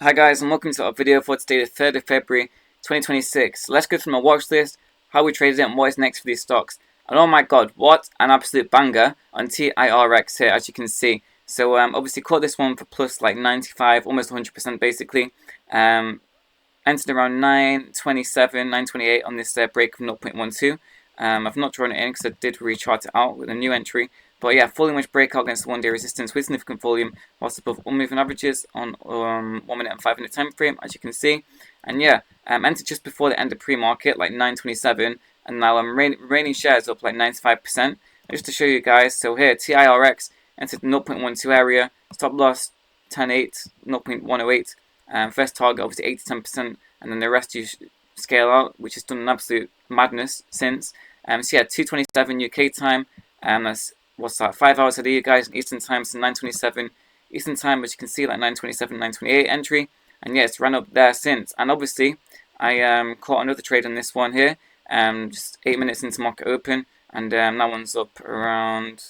Hi guys, and welcome to our video for today, the 3rd of February 2026. Let's go through my watch list, how we traded it, and what is next for these stocks. And oh my god, what an absolute banger on TIRX here, as you can see. So obviously caught this one for plus like 95, almost 100% basically. Entered around 927, 928 on this break of 0.12. I've not drawn it in because I did rechart it out with a new entry. But yeah, falling wedge breakout against the one-day resistance with significant volume, whilst above all moving averages on 1 minute and 5 minute time frame, as you can see. And yeah, entered just before the end of pre-market, like 927, and now I'm remaining shares up like 95%. And just to show you guys, so here TIRX entered 0.12 area, stop loss 10.8, 0.108. First target obviously 8 to 10%, and then the rest you scale out, which has done an absolute madness since. So yeah, 2:27 UK time. That's what's that? 5 hours ahead of you guys. Eastern time, so 9:27 Eastern time, which you can see like 9:27, 9:28 entry, and yeah, it's run up there since. And obviously, I caught another trade on this one here. Just 8 minutes into market open, and that one's up around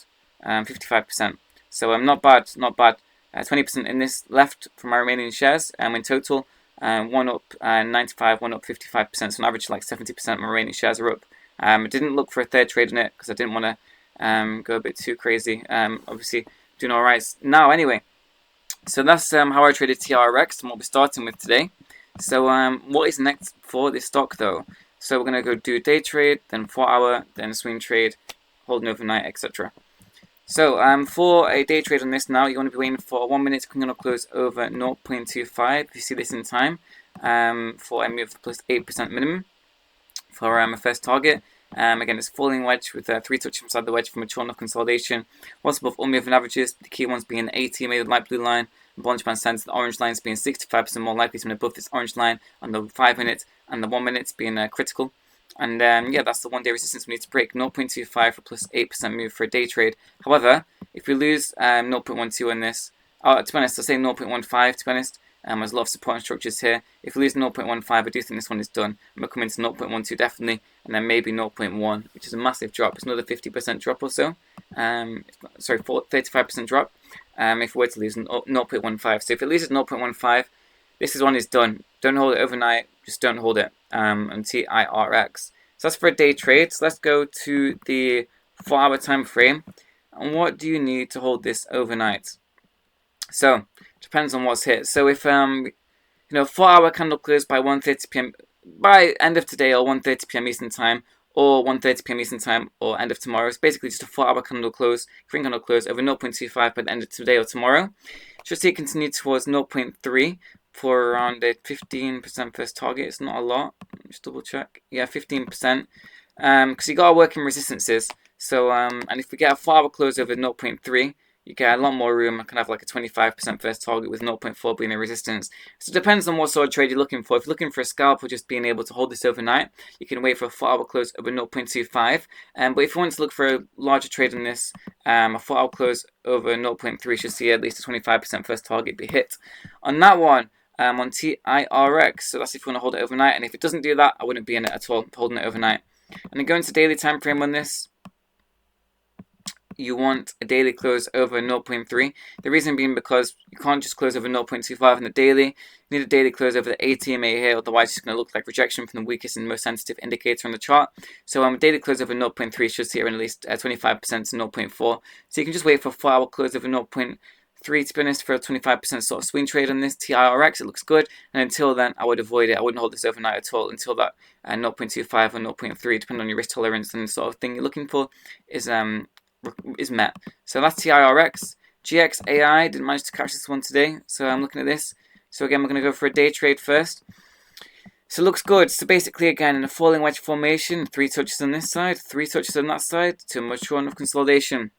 55%. So not bad, not bad. 20% in this left for my remaining shares, in total, one up 95, one up 55%, so on average like 70% of my remaining shares are up. I didn't look for a third trade in it because I didn't want to go a bit too crazy. Obviously doing alright now anyway. So that's how I traded TRX and what we're starting with today. So what is next for this stock though? So we're going to go do day trade, then 4 hour, then swing trade, holding overnight, etc. So for a day trade on this now, you want to be waiting for a 1 minute candle close over 0.25. If you see this in time, for a move plus 8% minimum for a first target. Again, it's falling wedge with 3 touches inside the wedge for mature enough consolidation. Once above all moving averages, the key ones being 80 made the light blue line, and Bollinger Band stands the orange lines being 65% more likely to be above this orange line, and the 5 minute and the 1 minute being critical. And yeah, that's the 1 day resistance we need to break, 0.25 for plus 8% move for a day trade. However, if we lose 0.12 on this, to be honest, I'll say 0.15 to be honest. There's a lot of supporting structures here. If we lose 0.15, I do think this one is done. I'm going to come into 0.12 definitely, and then maybe 0.1, which is a massive drop. It's another 50% drop or so. Sorry, 35% drop if we were to lose 0.15. So if it loses 0.15, this one is done. Don't hold it overnight. Just don't hold it on TIRX. So that's for a day trade. So let's go to the 4 hour time frame. And what do you need to hold this overnight? So depends on what's hit. So if 4 hour candle close by 1:30 p.m. by end of today or 1:30 p.m. Eastern time, or 1:30 p.m. Eastern time or end of tomorrow, it's basically just a 4 hour candle close, green candle close over 0.25 by the end of today or tomorrow. Should see it continue towards 0.3 for around a 15% first target. It's not a lot. Just double check. Yeah, 15%. Because you gotta work in resistances. So and if we get a 4 hour close over 0.3, you get a lot more room. I can have like a 25% first target with 0.4 being a resistance. So it depends on what sort of trade you're looking for. If you're looking for a scalp or just being able to hold this overnight, you can wait for a 4 hour close over 0.25. But if you want to look for a larger trade on this, a 4 hour close over 0.3 should see at least a 25% first target be hit. On that one, on TIRX, so that's if you want to hold it overnight. And if it doesn't do that, I wouldn't be in it at all, holding it overnight. And then going to daily time frame on this, you want a daily close over 0.3. The reason being because you can't just close over 0.25 in the daily. You need a daily close over the ATMA here, otherwise it's going to look like rejection from the weakest and most sensitive indicator on the chart. So a daily close over 0.3 should see at least 25% to 0.4. So you can just wait for a 4 hour close over 0.3 to be honest for a 25% sort of swing trade on this TIRX. It looks good, and until then I would avoid it. I wouldn't hold this overnight at all until that 0.25 or 0.3, depending on your risk tolerance and the sort of thing you're looking for, is met. So that's TIRX. GXAI, didn't manage to catch this one today, so I'm looking at this. So again, we're going to go for a day trade first. So it looks good. So basically, again, in a falling wedge formation, 3 touches on this side, 3 touches on that side to mature enough consolidation.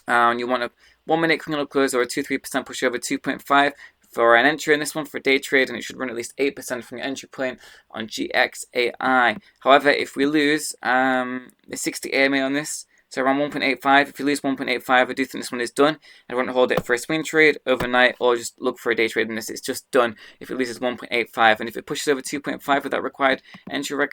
And you want a 1 minute candle close or a 2-3% push over 2.5 for an entry in this one for day trade, and it should run at least 8% from your entry point on GXAI. However, if we lose the 60 AMA on this, So around 1.85. If you lose 1.85, I do think this one is done. I wouldn't hold it for a swing trade overnight or just look for a day trade in this. It's just done if it loses 1.85. And if it pushes over 2.5 with that required entry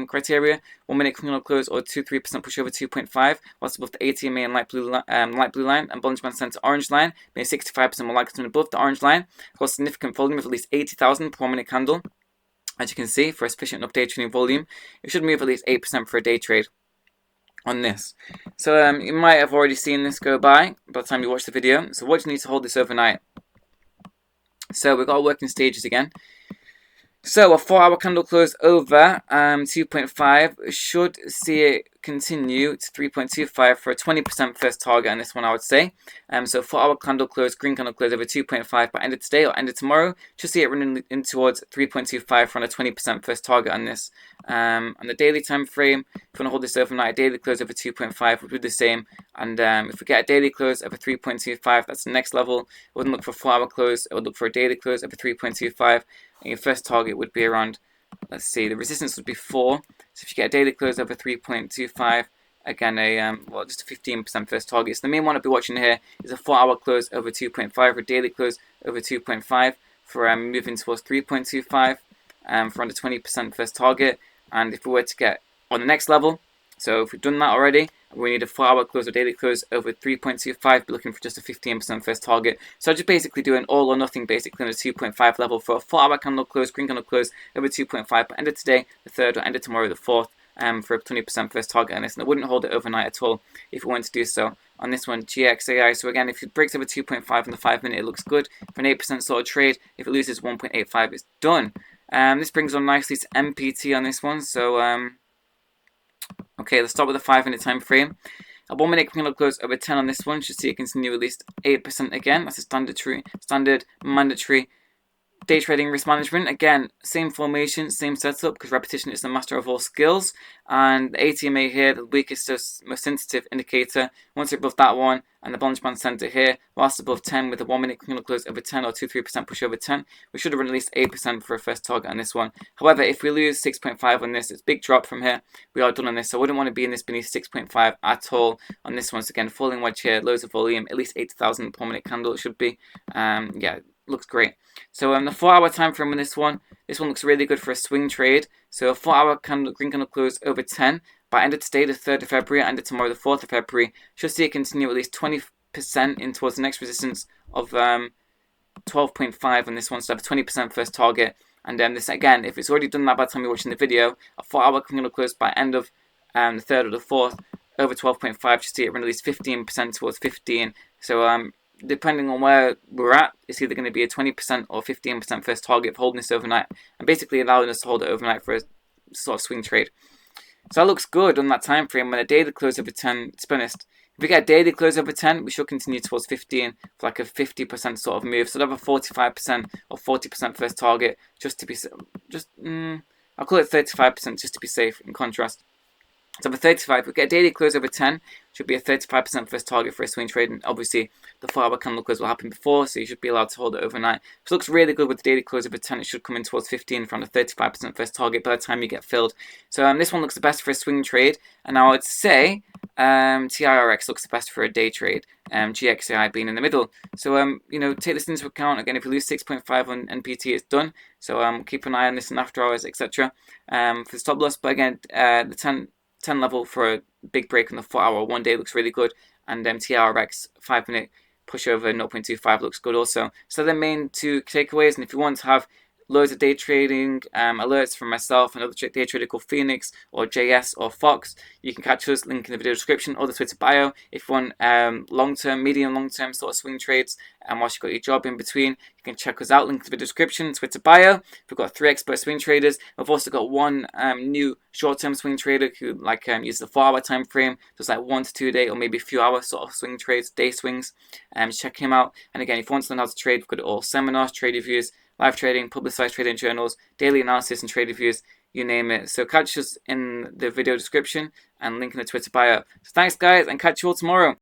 criteria, 1 minute candle close or 2-3% push over 2.5, whilst above the ATMA and light blue line and Bollinger Band Center orange line, being 65% more likely to be above the orange line, hold significant volume of at least 80,000 per 1 minute candle. As you can see, for a sufficient enough day trading volume, it should move at least 8% for a day trade on this. So you might have already seen this go by the time you watch the video. So what do you need to hold this overnight? So we've got working stages again. So a 4-hour candle close over 2.5 should see it continue to 3.25 for a 20% first target on this one, I would say. So 4-hour candle close, green candle close over 2.5 by end of today or end of tomorrow. Should see it running in towards 3.25 for a 20% first target on this. On the daily time frame, if you want to hold this overnight, a daily close over 2.5 would be the same. And if we get a daily close over 3.25, that's the next level. It wouldn't look for a 4-hour close. It would look for a daily close over 3.25. And your first target would be around, let's see, the resistance would be 4. So if you get a daily close over 3.25, again, well, just a 15% first target. So the main one I'll be watching here is a 4-hour close over 2.5, or a daily close over 2.5 for moving towards 3.25 for under 20% first target. And if we were to get on the next level, so if we've done that already, we need a 4-hour close or daily close over 3.25, be looking for just a 15% first target. So I'm just basically doing all or nothing basically on the 2.5 level for a 4-hour candle close, green candle close over 2.5 by end of today, the 3rd, or end of tomorrow, the 4th, for a 20% first target on this. And I wouldn't hold it overnight at all if we wanted to do so on this one, GXAI. So again, if it breaks over 2.5 in the 5 minute, it looks good for an 8% sort of trade. If it loses 1.85, it's done. This brings on nicely to MPT on this one. So okay, let's start with the 5 minute time frame. A 1 minute candle close over 10 on this one. Should see it continue at least 8% again. That's a standard mandatory day trading risk management. Again, same formation, same setup, because repetition is the master of all skills. And the ATMA here, the weakest, most sensitive indicator. Once you're above that one, and the Bollinger Band Center here, whilst above 10 with a 1 minute candle close over 10 or 2-3% push over 10, we should have run at least 8% for a first target on this one. However, if we lose 6.5 on this, it's a big drop from here. We are done on this, so I wouldn't want to be in this beneath 6.5 at all on this one. So again, falling wedge here, loads of volume, at least 80,000 per minute candle it should be. Yeah, looks great. So the 4-hour time frame on this one looks really good for a swing trade. So a 4-hour green candle close over 10 by end of today, the 3rd of February, end of tomorrow, the 4th of February. Should see it continue at least 20% in towards the next resistance of 12.5 on this one. So have a 20% first target. And then this again, if it's already done that by the time you're watching the video, a 4-hour candle close by end of the 3rd or the 4th over 12.5. Should see it run at least 15% towards 15. So depending on where we're at, it's either going to be a 20% or 15% first target for holding this overnight, and basically allowing us to hold it overnight for a sort of swing trade. So that looks good on that time frame. When a daily close over 10, to be honest, if we get a daily close over 10, we should continue towards 15 for like a 50% sort of move. So I'd have a 45% or 40% first target, just to be, I'll call it 35% just to be safe in contrast. So for 35, if we get a daily close over 10, should be a 35% first target for a swing trade. And obviously, the 4-hour candle close will happen before, so you should be allowed to hold it overnight. So it looks really good with the daily close over 10. It should come in towards 15 from the 35% first target by the time you get filled. So this one looks the best for a swing trade. And I would say TIRX looks the best for a day trade. GXAI being in the middle. So take this into account. Again, if you lose 6.5 on NPT, it's done. So keep an eye on this in after hours, etc. For the stop loss. But again, the 10 level for a big break on the 4-hour one day looks really good, and TRX 5 minute push over 0.25 looks good also. So the main 2 takeaways, and if you want to have loads of day trading alerts from myself and other day trader called Phoenix or JS or Fox, you can catch us, link in the video description or the Twitter bio. If you want long-term, medium, long-term sort of swing trades, and whilst you've got your job in between, you can check us out, link in the video description, Twitter bio. We've got 3 expert swing traders. We've also got 1 new short-term swing trader who uses the 4-hour time frame, so it's like 1 to 2 day or maybe a few hour sort of swing trades, day swings. Check him out. And again, if you want to learn how to trade, we've got it all: seminars, trade reviews, live trading, publicized trading journals, daily analysis and trade reviews, you name it. So catch us in the video description and link in the Twitter bio. So thanks guys, and catch you all tomorrow.